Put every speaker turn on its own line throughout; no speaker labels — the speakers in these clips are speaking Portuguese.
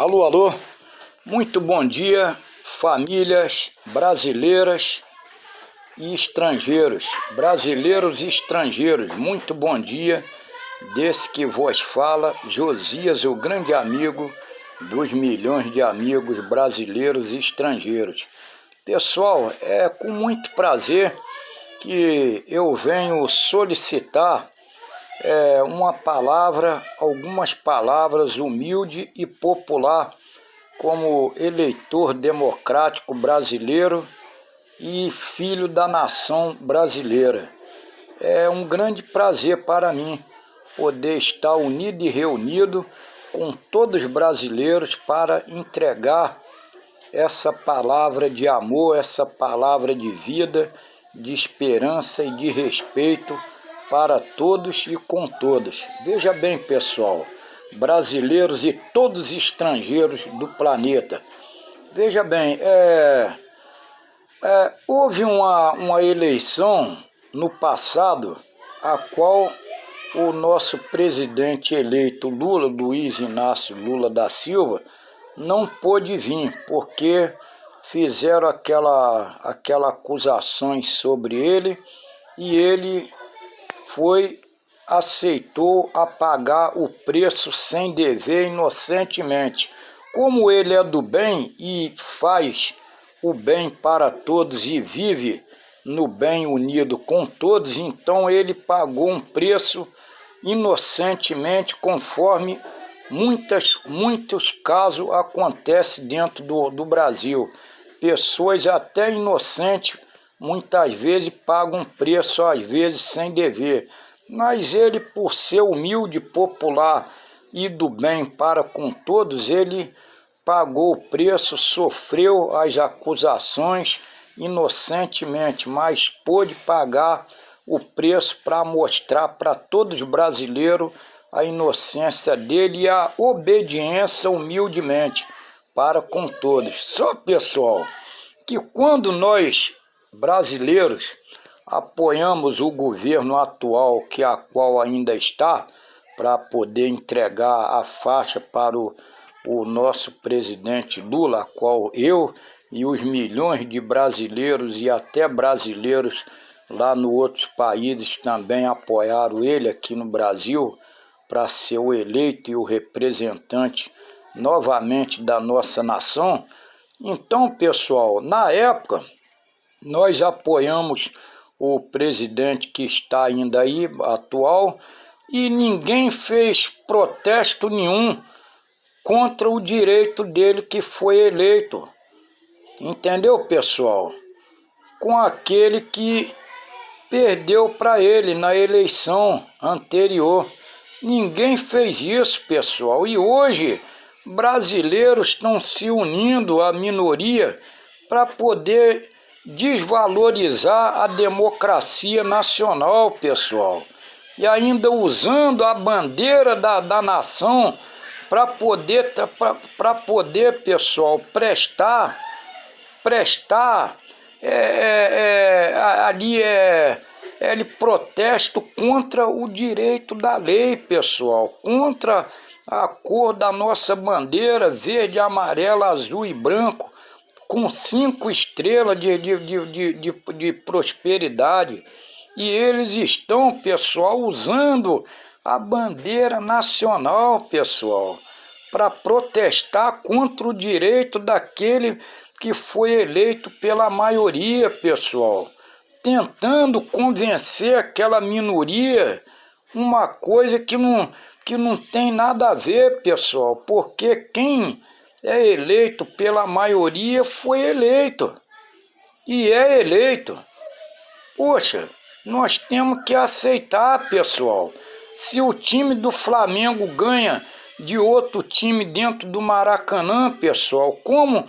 Alô, alô, muito bom dia, famílias brasileiras e estrangeiros, brasileiros e estrangeiros, muito bom dia, desse que vos fala, Josias, o grande amigo dos milhões de amigos brasileiros e estrangeiros. Pessoal, é com muito prazer que eu venho solicitar uma palavra, algumas palavras humilde e popular, como eleitor democrático brasileiro e filho da nação brasileira. É um grande prazer para mim poder estar unido e reunido com todos os brasileiros para entregar essa palavra de amor, essa palavra de vida, de esperança e de respeito para todos e com todos. Veja bem, pessoal, brasileiros e todos os estrangeiros do planeta. Veja bem, houve uma eleição no passado, a qual o nosso presidente eleito Lula, Luiz Inácio Lula da Silva, não pôde vir, porque fizeram aquela acusações sobre ele e ele aceitou a pagar o preço sem dever inocentemente. Como ele é do bem e faz o bem para todos e vive no bem unido com todos, então ele pagou um preço inocentemente, conforme muitos casos acontecem dentro do Brasil. Pessoas até inocentes muitas vezes pagam um preço, às vezes sem dever, mas ele, por ser humilde, popular e do bem para com todos, ele pagou o preço, sofreu as acusações inocentemente, mas pôde pagar o preço para mostrar para todos os brasileiros a inocência dele e a obediência humildemente para com todos. Só, pessoal, que quando nós brasileiros apoiamos o governo atual, a qual ainda está, para poder entregar a faixa para o nosso presidente Lula, a qual eu e os milhões de brasileiros e até brasileiros lá nos outros países também apoiaram ele aqui no Brasil para ser o eleito e o representante novamente da nossa nação. Então, pessoal, na época, nós apoiamos o presidente que está ainda aí, atual, e ninguém fez protesto nenhum contra o direito dele que foi eleito. Entendeu, pessoal? Com aquele que perdeu para ele na eleição anterior. Ninguém fez isso, pessoal. E hoje, brasileiros estão se unindo à minoria para poder desvalorizar a democracia nacional, pessoal. E ainda usando a bandeira da nação para poder, pessoal, prestar ele protesto contra o direito da lei, pessoal, contra a cor da nossa bandeira, verde, amarelo, azul e branco, com 5 estrelas de prosperidade. E eles estão, pessoal, usando a bandeira nacional, pessoal, para protestar contra o direito daquele que foi eleito pela maioria, pessoal, tentando convencer aquela minoria uma coisa que não tem nada a ver, pessoal, porque quem é eleito pela maioria foi eleito e é eleito. Poxa, nós temos que aceitar, pessoal. Se o time do Flamengo ganha de outro time dentro do Maracanã, pessoal, como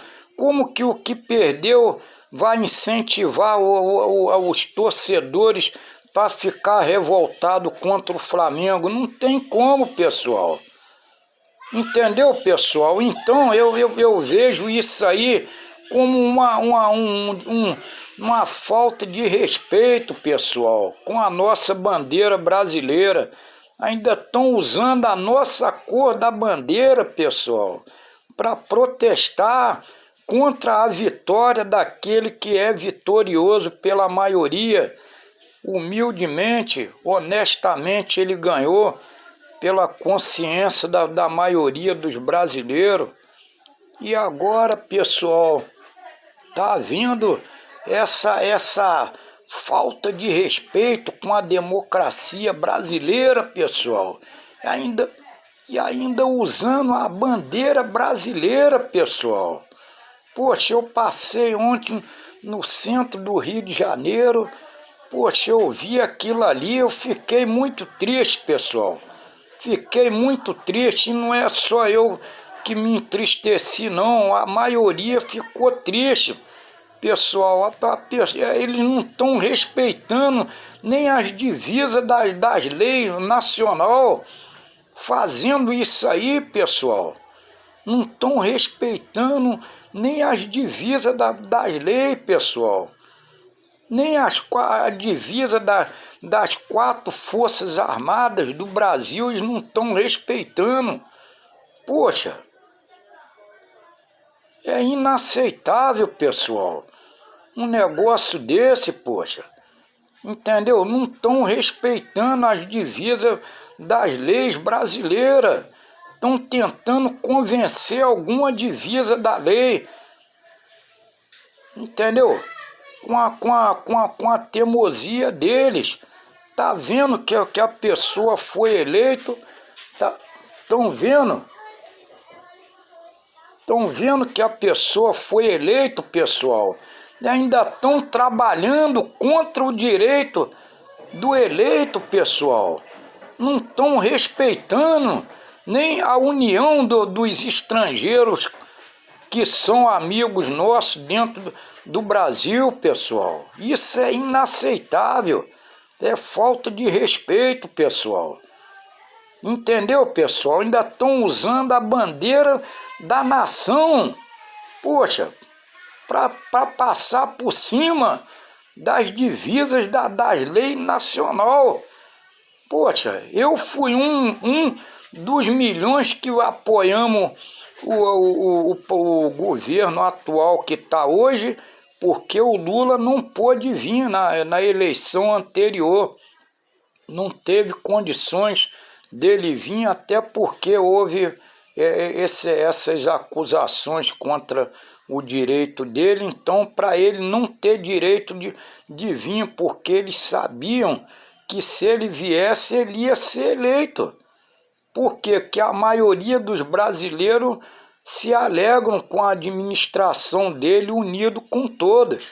que o que perdeu vai incentivar os torcedores para ficar revoltado contra o Flamengo? Não tem como, pessoal. Entendeu, pessoal? Então eu vejo isso aí como uma falta de respeito, pessoal, com a nossa bandeira brasileira. Ainda estão usando a nossa cor da bandeira, pessoal, para protestar contra a vitória daquele que é vitorioso pela maioria. Humildemente, honestamente, ele ganhou pela consciência da maioria dos brasileiros. E agora, pessoal, tá havendo essa falta de respeito com a democracia brasileira, pessoal. Ainda usando a bandeira brasileira, pessoal. Poxa, eu passei ontem no centro do Rio de Janeiro. Poxa, eu vi aquilo ali, eu fiquei muito triste, pessoal. Fiquei muito triste, e não é só eu que me entristeci, não. A maioria ficou triste, pessoal. Eles não estão respeitando nem as divisas das leis nacional. Fazendo isso aí, pessoal, não estão respeitando nem as divisas das leis, pessoal. Nem a divisa das 4 Forças Armadas do Brasil eles não estão respeitando. Poxa, é inaceitável, pessoal, um negócio desse, poxa. Entendeu? Não estão respeitando as divisas das leis brasileiras. Estão tentando convencer alguma divisa da lei. Entendeu? Com a teimosia deles. Tá vendo que a pessoa foi eleita? Estão vendo? Estão vendo que a pessoa foi eleita, pessoal? E ainda estão trabalhando contra o direito do eleito, pessoal. Não estão respeitando nem a união dos estrangeiros que são amigos nossos dentro do Brasil, pessoal. Isso é inaceitável. É falta de respeito, pessoal. Entendeu, pessoal? Ainda estão usando a bandeira da nação. Poxa, para passar por cima das divisas das leis nacional. Poxa, eu fui um dos milhões que apoiamos o governo atual que está hoje, porque o Lula não pôde vir na eleição anterior. Não teve condições dele vir, até porque houve essas acusações contra o direito dele. Então, para ele não ter direito de vir, porque eles sabiam que se ele viesse, ele ia ser eleito. Porque que a maioria dos brasileiros se alegram com a administração dele unido com todas.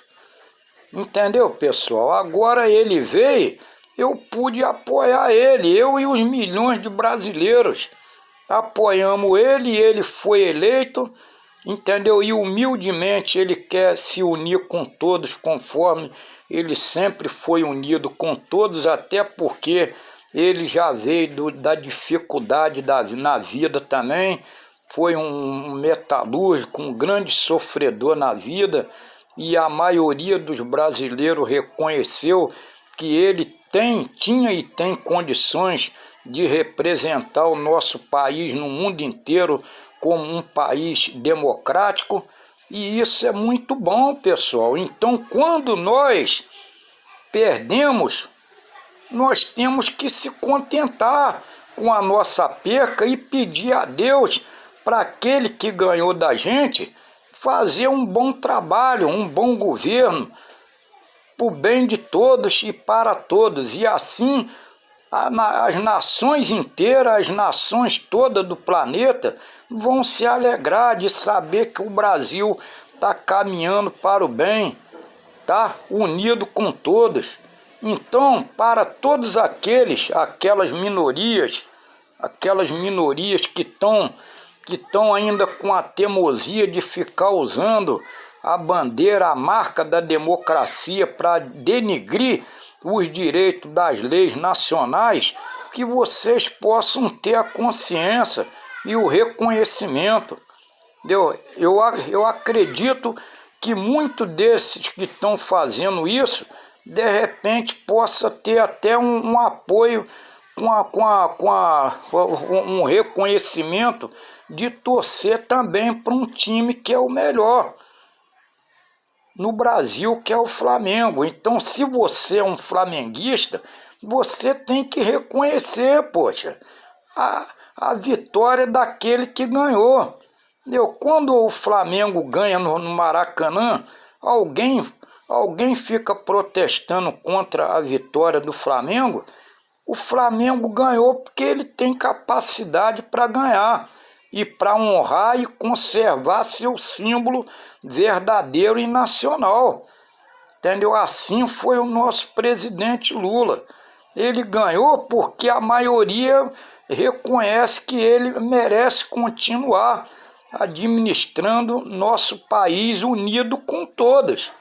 Entendeu, pessoal? Agora ele veio, eu pude apoiar ele, eu e os milhões de brasileiros. Apoiamos ele, ele foi eleito, entendeu? E humildemente ele quer se unir com todos, conforme ele sempre foi unido com todos, até porque ele já veio da dificuldade na vida também. Foi um metalúrgico, um grande sofredor na vida, e a maioria dos brasileiros reconheceu que ele tinha e tem condições de representar o nosso país no mundo inteiro como um país democrático, e isso é muito bom, pessoal. Então, quando nós perdemos, nós temos que se contentar com a nossa perca e pedir a Deus para aquele que ganhou da gente fazer um bom trabalho, um bom governo, para o bem de todos e para todos. E assim as nações inteiras, as nações todas do planeta vão se alegrar de saber que o Brasil está caminhando para o bem, tá unido com todos. Então, para todos aquelas minorias que estão ainda com a teimosia de ficar usando a bandeira, a marca da democracia para denigrir os direitos das leis nacionais, que vocês possam ter a consciência e o reconhecimento. Eu acredito que muitos desses que estão fazendo isso, de repente, possa ter até um apoio um reconhecimento de torcer também para um time que é o melhor no Brasil, que é o Flamengo. Então, se você é um flamenguista, você tem que reconhecer, poxa, a vitória daquele que ganhou. Quando o Flamengo ganha no Maracanã, alguém fica protestando contra a vitória do Flamengo. O Flamengo ganhou porque ele tem capacidade para ganhar e para honrar e conservar seu símbolo verdadeiro e nacional. Entendeu? Assim foi o nosso presidente Lula. Ele ganhou porque a maioria reconhece que ele merece continuar administrando nosso país unido com todas.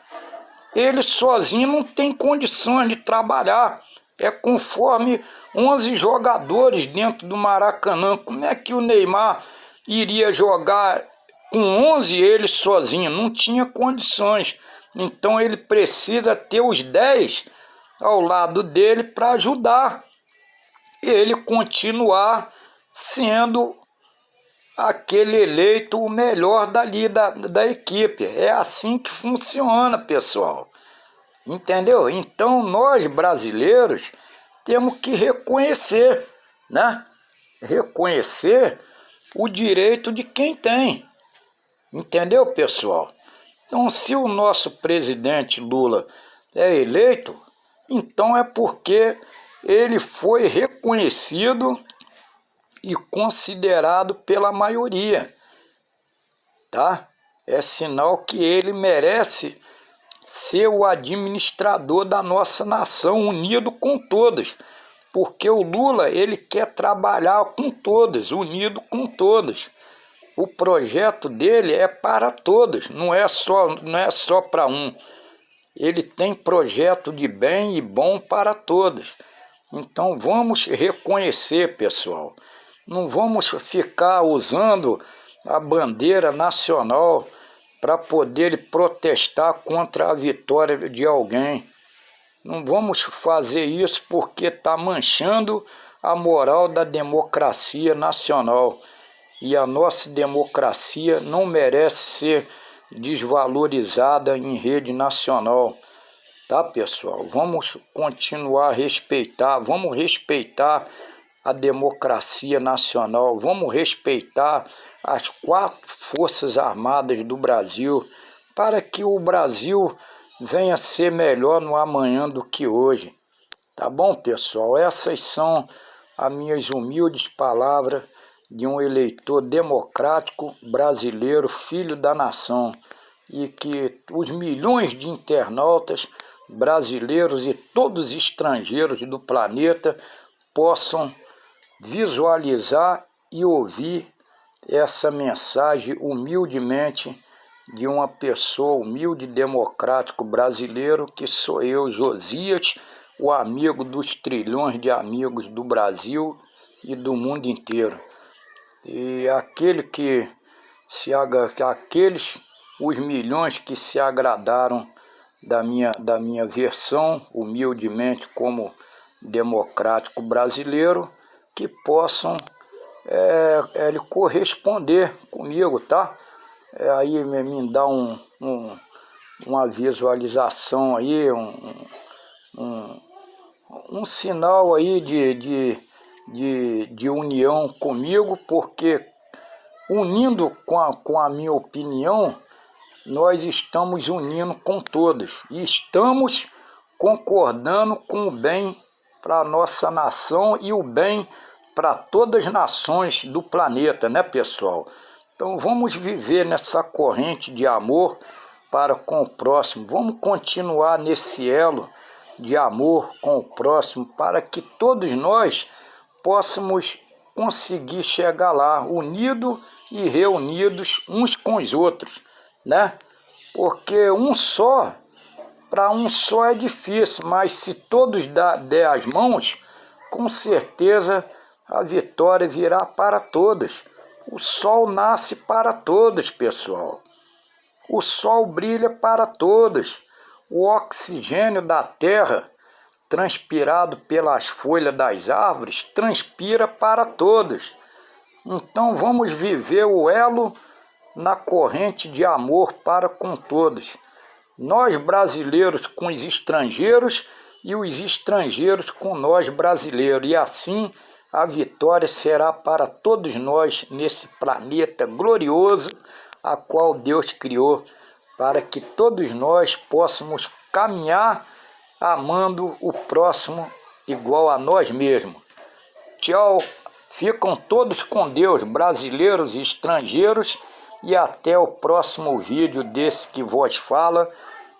Ele sozinho não tem condições de trabalhar. É conforme 11 jogadores dentro do Maracanã. Como é que o Neymar iria jogar com 11 ele sozinho? Não tinha condições. Então ele precisa ter os 10 ao lado dele para ajudar ele continuar sendo aquele eleito o melhor dali da equipe. É assim que funciona, pessoal. Entendeu? Então nós brasileiros temos que reconhecer, né? Reconhecer o direito de quem tem. Entendeu, pessoal? Então, se o nosso presidente Lula é eleito, então é porque ele foi reconhecido e considerado pela maioria, tá? É sinal que ele merece ser o administrador da nossa nação, unido com todos, porque o Lula, ele quer trabalhar com todos, unido com todos. O projeto dele é para todos, não é só para um. Ele tem projeto de bem e bom para todos. Então vamos reconhecer, pessoal. Não vamos ficar usando a bandeira nacional para poder protestar contra a vitória de alguém. Não vamos fazer isso porque está manchando a moral da democracia nacional. E a nossa democracia não merece ser desvalorizada em rede nacional. Tá, pessoal? Vamos continuar a respeitar, vamos respeitar a democracia nacional, vamos respeitar as 4 Forças Armadas do Brasil, para que o Brasil venha a ser melhor no amanhã do que hoje. Tá bom, pessoal? Essas são as minhas humildes palavras de um eleitor democrático brasileiro, filho da nação, e que os milhões de internautas brasileiros e todos os estrangeiros do planeta possam visualizar e ouvir essa mensagem humildemente de uma pessoa humilde e democrático brasileiro, que sou eu, Josias, o amigo dos trilhões de amigos do Brasil e do mundo inteiro. E os milhões que se agradaram da minha versão, humildemente como democrático brasileiro, que possam corresponder comigo, tá? Aí me dá uma visualização aí, um sinal aí de união comigo, porque unindo com a minha opinião, nós estamos unindo com todos e estamos concordando com o bem para a nossa nação e o bem para todas as nações do planeta, né, pessoal? Então vamos viver nessa corrente de amor para com o próximo, vamos continuar nesse elo de amor com o próximo, para que todos nós possamos conseguir chegar lá, unidos e reunidos uns com os outros, né? Porque para um só é difícil, mas se todos der as mãos, com certeza a vitória virá para todos. O sol nasce para todos, pessoal. O sol brilha para todos. O oxigênio da terra transpirado pelas folhas das árvores, transpira para todos. Então vamos viver o elo na corrente de amor para com todos. Nós brasileiros com os estrangeiros e os estrangeiros com nós brasileiros. E assim a vitória será para todos nós nesse planeta glorioso a qual Deus criou, para que todos nós possamos caminhar amando o próximo igual a nós mesmos. Tchau, ficam todos com Deus, brasileiros e estrangeiros, e até o próximo vídeo desse que vos fala,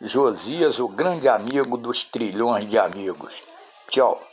Josias, o grande amigo dos trilhões de amigos. Tchau.